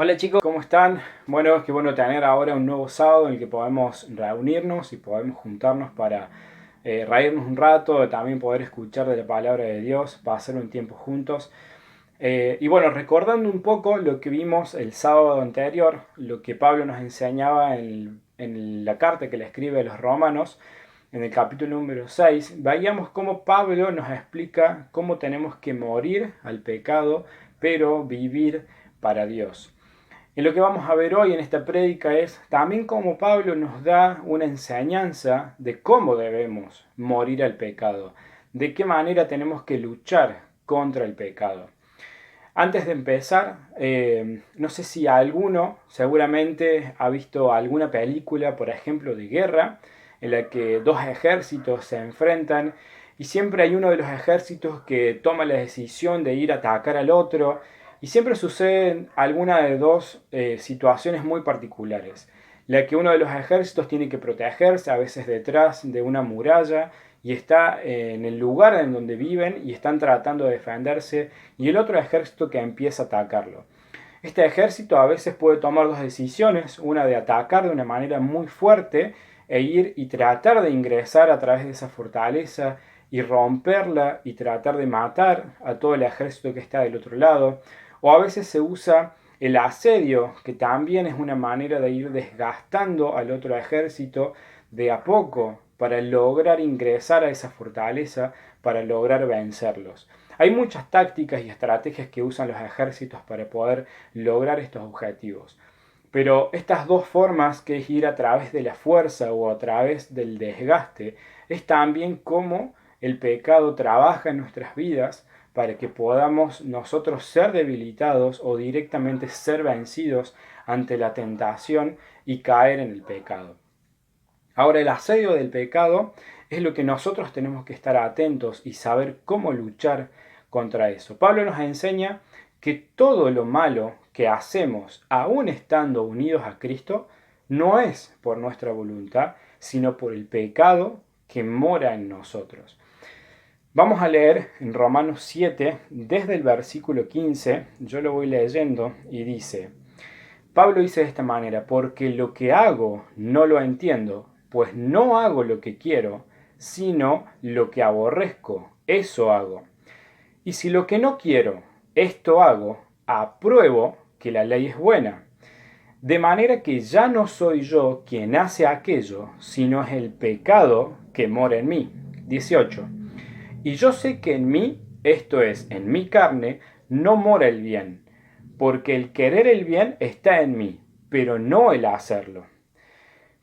Hola chicos, ¿cómo están? Bueno, qué bueno tener ahora un nuevo sábado en el que podemos reunirnos y podemos juntarnos para reírnos un rato, también poder escuchar de la palabra de Dios, pasar un tiempo juntos. Y bueno, recordando un poco lo que vimos el sábado anterior, lo que Pablo nos enseñaba en la carta que le escribe a los romanos, en el capítulo número 6, veíamos cómo Pablo nos explica cómo tenemos que morir al pecado, pero vivir para Dios. Y lo que vamos a ver hoy en esta prédica es también cómo Pablo nos da una enseñanza de cómo debemos morir al pecado, de qué manera tenemos que luchar contra el pecado. Antes de empezar, no sé si alguno seguramente ha visto alguna película, por ejemplo, de guerra, en la que dos ejércitos se enfrentan y siempre hay uno de los ejércitos que toma la decisión de ir a atacar al otro y siempre suceden alguna de dos situaciones muy particulares. La que uno de los ejércitos tiene que protegerse, a veces detrás de una muralla, y está en el lugar en donde viven y están tratando de defenderse, y el otro ejército que empieza a atacarlo. Este ejército a veces puede tomar dos decisiones, una de atacar de una manera muy fuerte e ir y tratar de ingresar a través de esa fortaleza y romperla y tratar de matar a todo el ejército que está del otro lado. O a veces se usa el asedio, que también es una manera de ir desgastando al otro ejército de a poco para lograr ingresar a esa fortaleza, para lograr vencerlos. Hay muchas tácticas y estrategias que usan los ejércitos para poder lograr estos objetivos. Pero estas dos formas, que es ir a través de la fuerza o a través del desgaste, es también cómo el pecado trabaja en nuestras vidas para que podamos nosotros ser debilitados o directamente ser vencidos ante la tentación y caer en el pecado. Ahora, el asedio del pecado es lo que nosotros tenemos que estar atentos y saber cómo luchar contra eso. Pablo nos enseña que todo lo malo que hacemos, aún estando unidos a Cristo, no es por nuestra voluntad, sino por el pecado que mora en nosotros. Vamos a leer en Romanos 7, desde el versículo 15, yo lo voy leyendo y dice: Pablo dice de esta manera: porque lo que hago no lo entiendo, pues no hago lo que quiero, sino lo que aborrezco, eso hago. Y si lo que no quiero, esto hago, apruebo que la ley es buena. De manera que ya no soy yo quien hace aquello, sino es el pecado que mora en mí. 18. Y yo sé que en mí, esto es, en mi carne, no mora el bien, porque el querer el bien está en mí, pero no el hacerlo.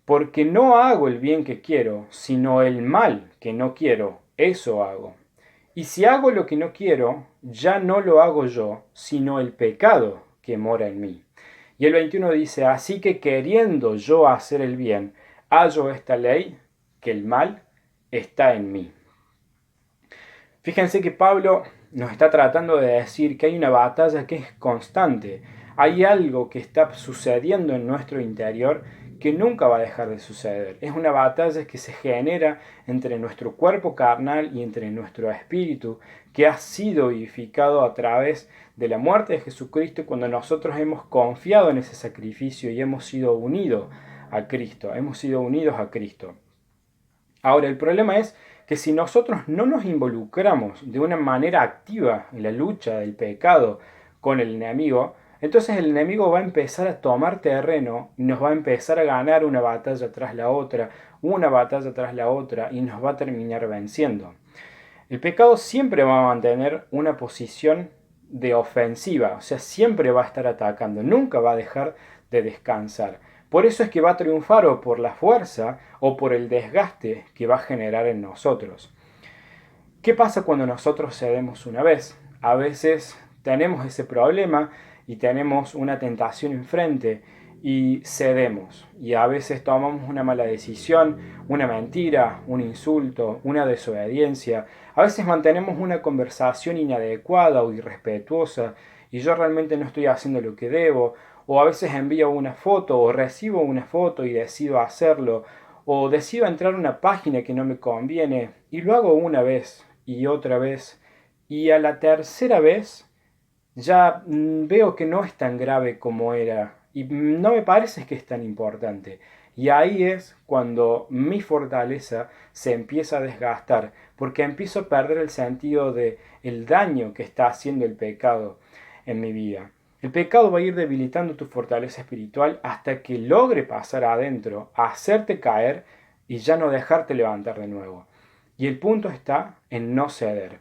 Porque no hago el bien que quiero, sino el mal que no quiero, eso hago. Y si hago lo que no quiero, ya no lo hago yo, sino el pecado que mora en mí. Y el 21 dice: así que queriendo yo hacer el bien, hallo esta ley, que el mal está en mí. Fíjense que Pablo nos está tratando de decir que hay una batalla que es constante. Hay algo que está sucediendo en nuestro interior que nunca va a dejar de suceder. Es una batalla que se genera entre nuestro cuerpo carnal y entre nuestro espíritu, que ha sido vivificado a través de la muerte de Jesucristo, cuando nosotros hemos confiado en ese sacrificio y hemos sido unidos a Cristo. Hemos sido unidos a Cristo. Ahora, el problema es que si nosotros no nos involucramos de una manera activa en la lucha del pecado con el enemigo, entonces el enemigo va a empezar a tomar terreno y nos va a empezar a ganar una batalla tras la otra, una batalla tras la otra, y nos va a terminar venciendo. El pecado siempre va a mantener una posición de ofensiva, o sea, siempre va a estar atacando, nunca va a dejar de descansar. Por eso es que va a triunfar o por la fuerza o por el desgaste que va a generar en nosotros. ¿Qué pasa cuando nosotros cedemos una vez? A veces tenemos ese problema y tenemos una tentación enfrente y cedemos. Y a veces tomamos una mala decisión, una mentira, un insulto, una desobediencia. A veces mantenemos una conversación inadecuada o irrespetuosa y yo realmente no estoy haciendo lo que debo. O a veces envío una foto o recibo una foto y decido hacerlo. O decido entrar a una página que no me conviene y lo hago una vez y otra vez, y a la tercera vez ya veo que no es tan grave como era y no me parece que es tan importante. Y ahí es cuando mi fortaleza se empieza a desgastar, porque empiezo a perder el sentido de el daño que está haciendo el pecado en mi vida. El pecado va a ir debilitando tu fortaleza espiritual hasta que logre pasar adentro, hacerte caer y ya no dejarte levantar de nuevo. Y el punto está en no ceder.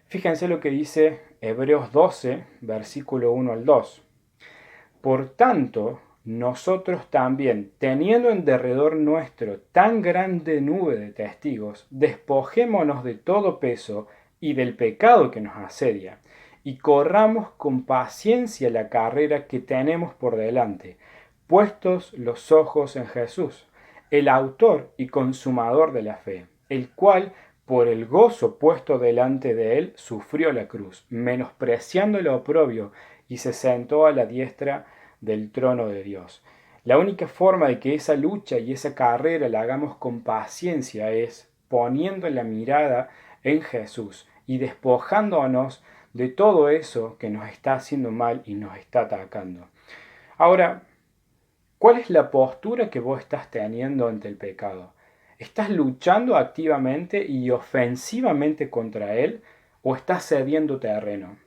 Fíjense lo que dice Hebreos 12, versículo 1 al 2. Por tanto, nosotros también, teniendo en derredor nuestro tan grande nube de testigos, despojémonos de todo peso y del pecado que nos asedia, y corramos con paciencia la carrera que tenemos por delante, puestos los ojos en Jesús, el autor y consumador de la fe, el cual, por el gozo puesto delante de él, sufrió la cruz, menospreciando el oprobio, y se sentó a la diestra del trono de Dios. La única forma de que esa lucha y esa carrera la hagamos con paciencia es poniendo la mirada en Jesús y despojándonos de todo eso que nos está haciendo mal y nos está atacando. Ahora, ¿cuál es la postura que vos estás teniendo ante el pecado? ¿Estás luchando activamente y ofensivamente contra él o estás cediendo terreno?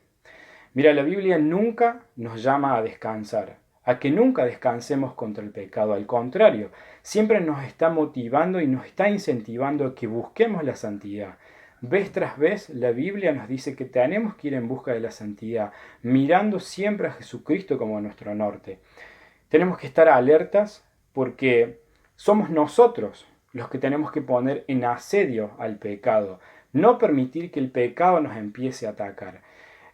Mira, la Biblia nunca nos llama a descansar, a que nunca descansemos contra el pecado. Al contrario, siempre nos está motivando y nos está incentivando a que busquemos la santidad. Vez tras vez, la Biblia nos dice que tenemos que ir en busca de la santidad, mirando siempre a Jesucristo como nuestro norte. Tenemos que estar alertas porque somos nosotros los que tenemos que poner en asedio al pecado, no permitir que el pecado nos empiece a atacar.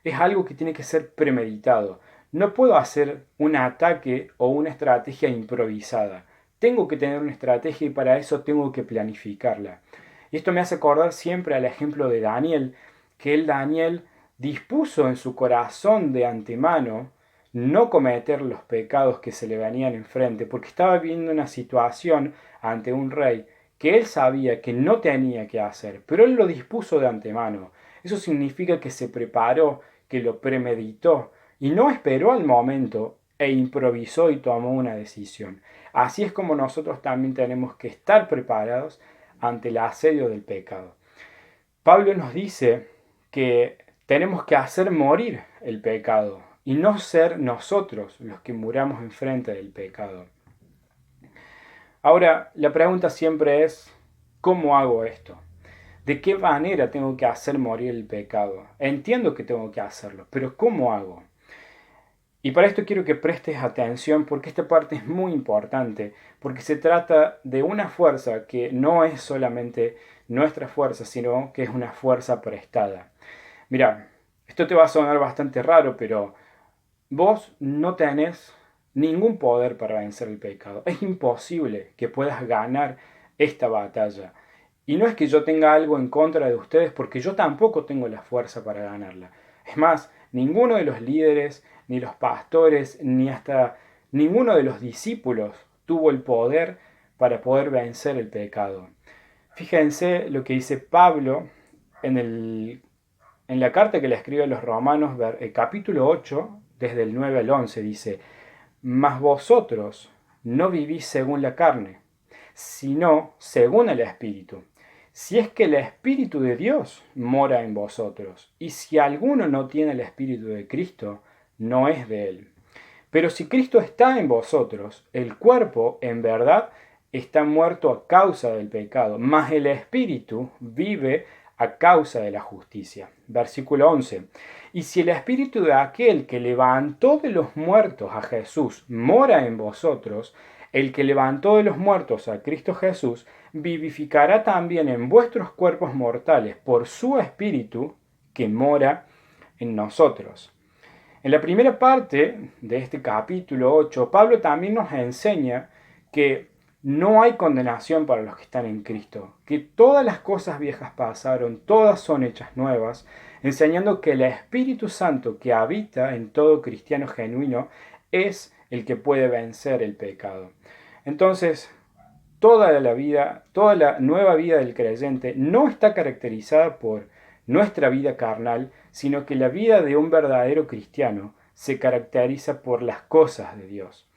Es algo que tiene que ser premeditado. No puedo hacer un ataque o una estrategia improvisada. Tengo que tener una estrategia y para eso tengo que planificarla. Y esto me hace acordar siempre al ejemplo de Daniel, que Daniel dispuso en su corazón de antemano no cometer los pecados que se le venían enfrente, porque estaba viendo una situación ante un rey que él sabía que no tenía que hacer, pero él lo dispuso de antemano. Eso significa que se preparó, que lo premeditó y no esperó al momento e improvisó y tomó una decisión. Así es como nosotros también tenemos que estar preparados ante el asedio del pecado. Pablo nos dice que tenemos que hacer morir el pecado y no ser nosotros los que muramos enfrente del pecado. Ahora, la pregunta siempre es, ¿cómo hago esto? ¿De qué manera tengo que hacer morir el pecado? Entiendo que tengo que hacerlo, pero ¿cómo hago? Y para esto quiero que prestes atención porque esta parte es muy importante, porque se trata de una fuerza que no es solamente nuestra fuerza, sino que es una fuerza prestada. Mira, esto te va a sonar bastante raro, pero vos no tenés ningún poder para vencer el pecado. Es imposible que puedas ganar esta batalla. Y no es que yo tenga algo en contra de ustedes, porque yo tampoco tengo la fuerza para ganarla. Es más, ninguno de los líderes, ni los pastores, ni hasta ninguno de los discípulos tuvo el poder para poder vencer el pecado. Fíjense lo que dice Pablo en la carta que le escribe a los Romanos, capítulo 8, desde el 9 al 11, dice: Mas vosotros no vivís según la carne, sino según el Espíritu. Si es que el Espíritu de Dios mora en vosotros, y si alguno no tiene el Espíritu de Cristo, no es de él. Pero si Cristo está en vosotros, el cuerpo, en verdad, está muerto a causa del pecado, mas el Espíritu vive a causa de la justicia. Versículo 11. Y si el Espíritu de aquel que levantó de los muertos a Jesús mora en vosotros, el que levantó de los muertos a Cristo Jesús vivificará también en vuestros cuerpos mortales por su Espíritu que mora en nosotros. En la primera parte de este capítulo 8, Pablo también nos enseña que no hay condenación para los que están en Cristo, que todas las cosas viejas pasaron, todas son hechas nuevas, enseñando que el Espíritu Santo que habita en todo cristiano genuino es el que puede vencer el pecado. Entonces, toda la nueva vida del creyente no está caracterizada por nuestra vida carnal, sino que la vida de un verdadero cristiano se caracteriza por las cosas de Dios.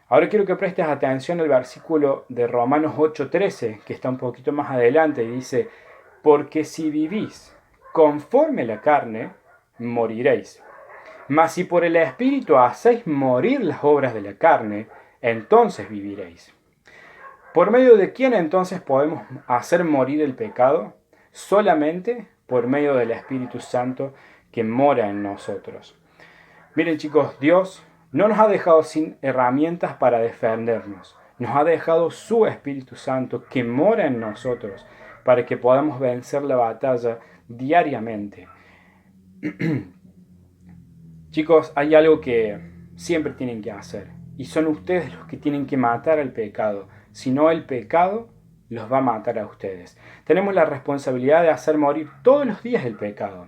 Ahora quiero que prestes atención al versículo de Romanos 8:13, que está un poquito más adelante, y dice, porque si vivís conforme la carne, moriréis. Mas si por el Espíritu hacéis morir las obras de la carne, entonces viviréis. ¿Por medio de quién entonces podemos hacer morir el pecado? Solamente por medio del Espíritu Santo que mora en nosotros. Miren chicos, Dios no nos ha dejado sin herramientas para defendernos. Nos ha dejado su Espíritu Santo que mora en nosotros para que podamos vencer la batalla diariamente. Chicos, hay algo que siempre tienen que hacer y son ustedes los que tienen que matar al pecado. Si no, el pecado los va a matar a ustedes. Tenemos la responsabilidad de hacer morir todos los días el pecado.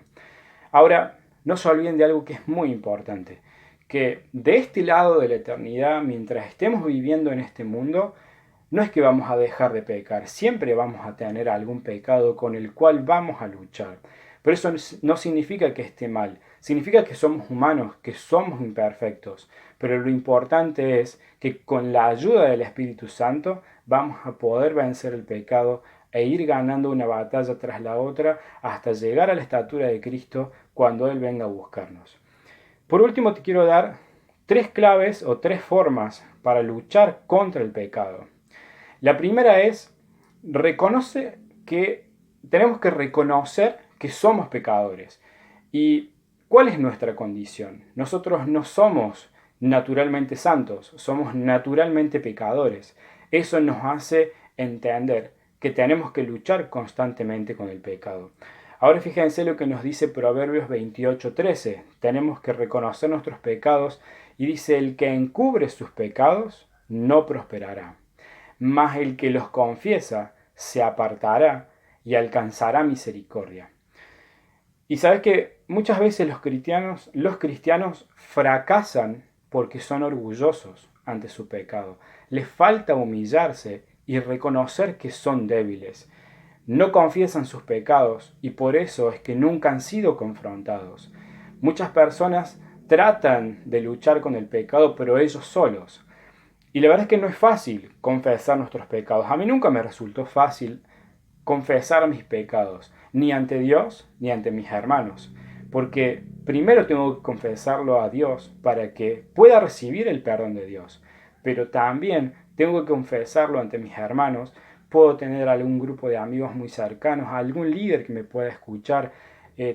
Ahora, no se olviden de algo que es muy importante, que de este lado de la eternidad, mientras estemos viviendo en este mundo, no es que vamos a dejar de pecar, siempre vamos a tener algún pecado con el cual vamos a luchar. Pero eso no significa que esté mal, significa que somos humanos, que somos imperfectos. Pero lo importante es que con la ayuda del Espíritu Santo vamos a poder vencer el pecado e ir ganando una batalla tras la otra hasta llegar a la estatura de Cristo cuando Él venga a buscarnos. Por último, te quiero dar 3 claves o 3 formas para luchar contra el pecado. La primera es, tenemos que reconocer que somos pecadores. ¿Y cuál es nuestra condición? Nosotros no somos naturalmente santos, somos naturalmente pecadores. Eso nos hace entender que tenemos que luchar constantemente con el pecado. Ahora fíjense lo que nos dice Proverbios 28:13. Tenemos que reconocer nuestros pecados y dice, el que encubre sus pecados no prosperará, mas el que los confiesa se apartará y alcanzará misericordia. Y sabes que muchas veces los cristianos fracasan porque son orgullosos ante su pecado. Les falta humillarse y reconocer que son débiles. No confiesan sus pecados y por eso es que nunca han sido confrontados. Muchas personas tratan de luchar con el pecado, pero ellos solos. Y la verdad es que no es fácil confesar nuestros pecados. A mí nunca me resultó fácil confesar mis pecados, ni ante Dios ni ante mis hermanos. Porque primero tengo que confesarlo a Dios para que pueda recibir el perdón de Dios. Pero también tengo que confesarlo ante mis hermanos. Puedo tener algún grupo de amigos muy cercanos, algún líder que me pueda escuchar,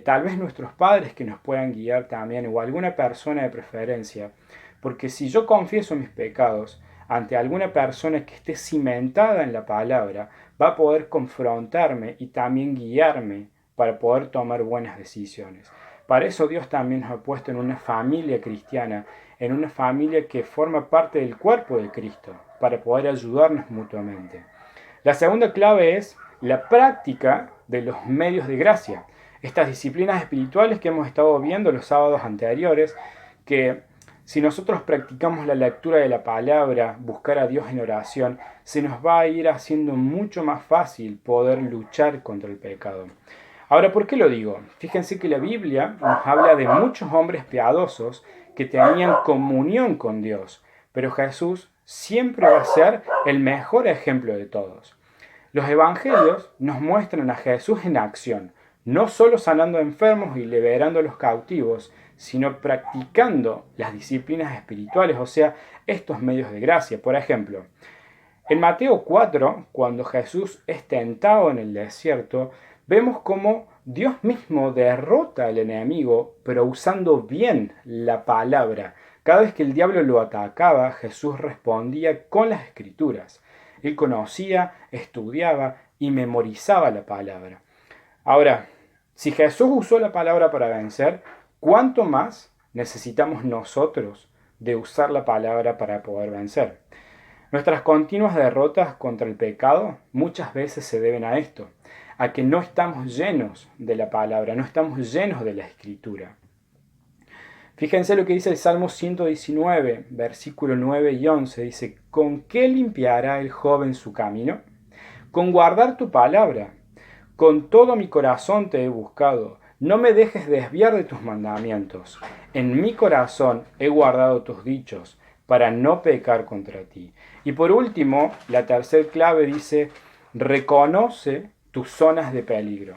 tal vez nuestros padres que nos puedan guiar también, o alguna persona de preferencia. Porque si yo confieso mis pecados ante alguna persona que esté cimentada en la palabra, va a poder confrontarme y también guiarme para poder tomar buenas decisiones. Para eso Dios también nos ha puesto en una familia cristiana, en una familia que forma parte del cuerpo de Cristo, para poder ayudarnos mutuamente. La segunda clave es la práctica de los medios de gracia. Estas disciplinas espirituales que hemos estado viendo los sábados anteriores, que si nosotros practicamos la lectura de la palabra, buscar a Dios en oración, se nos va a ir haciendo mucho más fácil poder luchar contra el pecado. Ahora, ¿por qué lo digo? Fíjense que la Biblia nos habla de muchos hombres piadosos que tenían comunión con Dios, pero Jesús siempre va a ser el mejor ejemplo de todos. Los evangelios nos muestran a Jesús en acción, no solo sanando enfermos y liberando a los cautivos, sino practicando las disciplinas espirituales, o sea, estos medios de gracia. Por ejemplo, en Mateo 4, cuando Jesús es tentado en el desierto, vemos cómo Dios mismo derrota al enemigo, pero usando bien la palabra. Cada vez que el diablo lo atacaba, Jesús respondía con las escrituras. Él conocía, estudiaba y memorizaba la palabra. Ahora, si Jesús usó la palabra para vencer, ¿cuánto más necesitamos nosotros de usar la palabra para poder vencer? Nuestras continuas derrotas contra el pecado muchas veces se deben a esto, a que no estamos llenos de la palabra, no estamos llenos de la escritura. Fíjense lo que dice el Salmo 119, versículo 9 y 11. Dice, ¿con qué limpiará el joven su camino? Con guardar tu palabra. Con todo mi corazón te he buscado. No me dejes desviar de tus mandamientos. En mi corazón he guardado tus dichos para no pecar contra ti. Y por último, la tercera clave dice, reconoce tus zonas de peligro.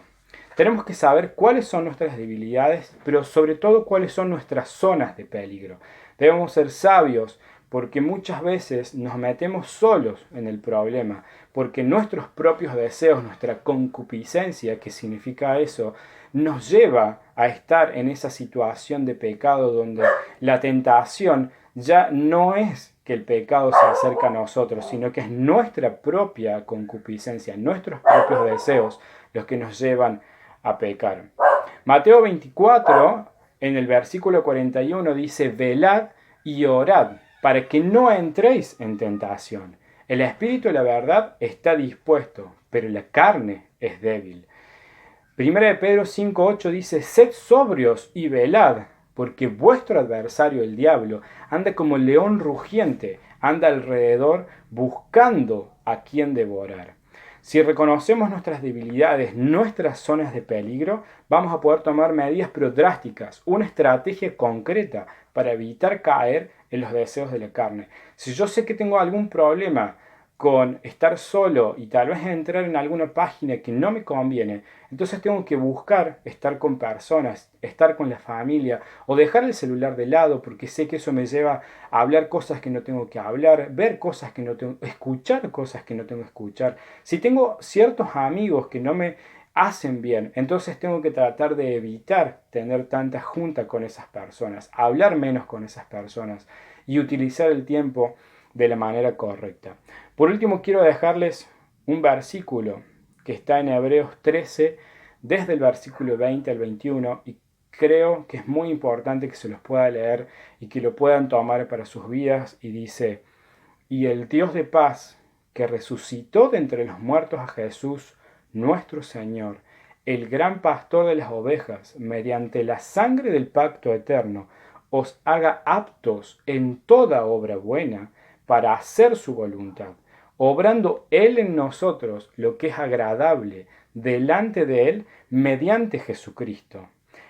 Tenemos que saber cuáles son nuestras debilidades, pero sobre todo cuáles son nuestras zonas de peligro. Debemos ser sabios porque muchas veces nos metemos solos en el problema, porque nuestros propios deseos, nuestra concupiscencia, que significa eso, nos lleva a estar en esa situación de pecado donde la tentación ya no es que el pecado se acerca a nosotros, sino que es nuestra propia concupiscencia, nuestros propios deseos los que nos llevan a pecar. Mateo 24, en el versículo 41, dice, velad y orad para que no entréis en tentación. El espíritu de la verdad está dispuesto, pero la carne es débil. Primera de Pedro 5:8 dice, sed sobrios y velad, porque vuestro adversario el diablo anda como león rugiente, anda alrededor buscando a quien devorar. Si reconocemos nuestras debilidades, nuestras zonas de peligro, vamos a poder tomar medidas pero drásticas, una estrategia concreta para evitar caer en los deseos de la carne. Si yo sé que tengo algún problema con estar solo y tal vez entrar en alguna página que no me conviene, entonces tengo que buscar estar con personas, estar con la familia o dejar el celular de lado porque sé que eso me lleva a hablar cosas que no tengo que hablar, ver cosas que no tengo, escuchar cosas que no tengo que escuchar. Si tengo ciertos amigos que no me hacen bien, entonces tengo que tratar de evitar tener tanta junta con esas personas, hablar menos con esas personas y utilizar el tiempo de la manera correcta. Por último, quiero dejarles un versículo que está en Hebreos 13, desde el versículo 20 al 21, y creo que es muy importante que se los pueda leer y que lo puedan tomar para sus vidas, y dice, y el Dios de paz, que resucitó de entre los muertos a Jesús, nuestro Señor, el gran pastor de las ovejas, mediante la sangre del pacto eterno, os haga aptos en toda obra buena para hacer su voluntad, obrando Él en nosotros lo que es agradable delante de Él mediante Jesucristo,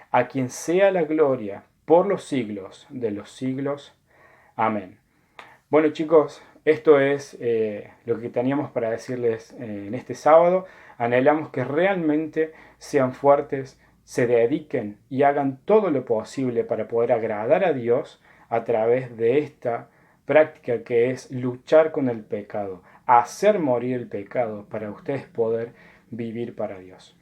a quien sea la gloria por los siglos de los siglos. Amén. Bueno chicos, esto es lo que teníamos para decirles en este sábado. Anhelamos que realmente sean fuertes, se dediquen y hagan todo lo posible para poder agradar a Dios a través de esta práctica que es luchar con el pecado, hacer morir el pecado para ustedes poder vivir para Dios.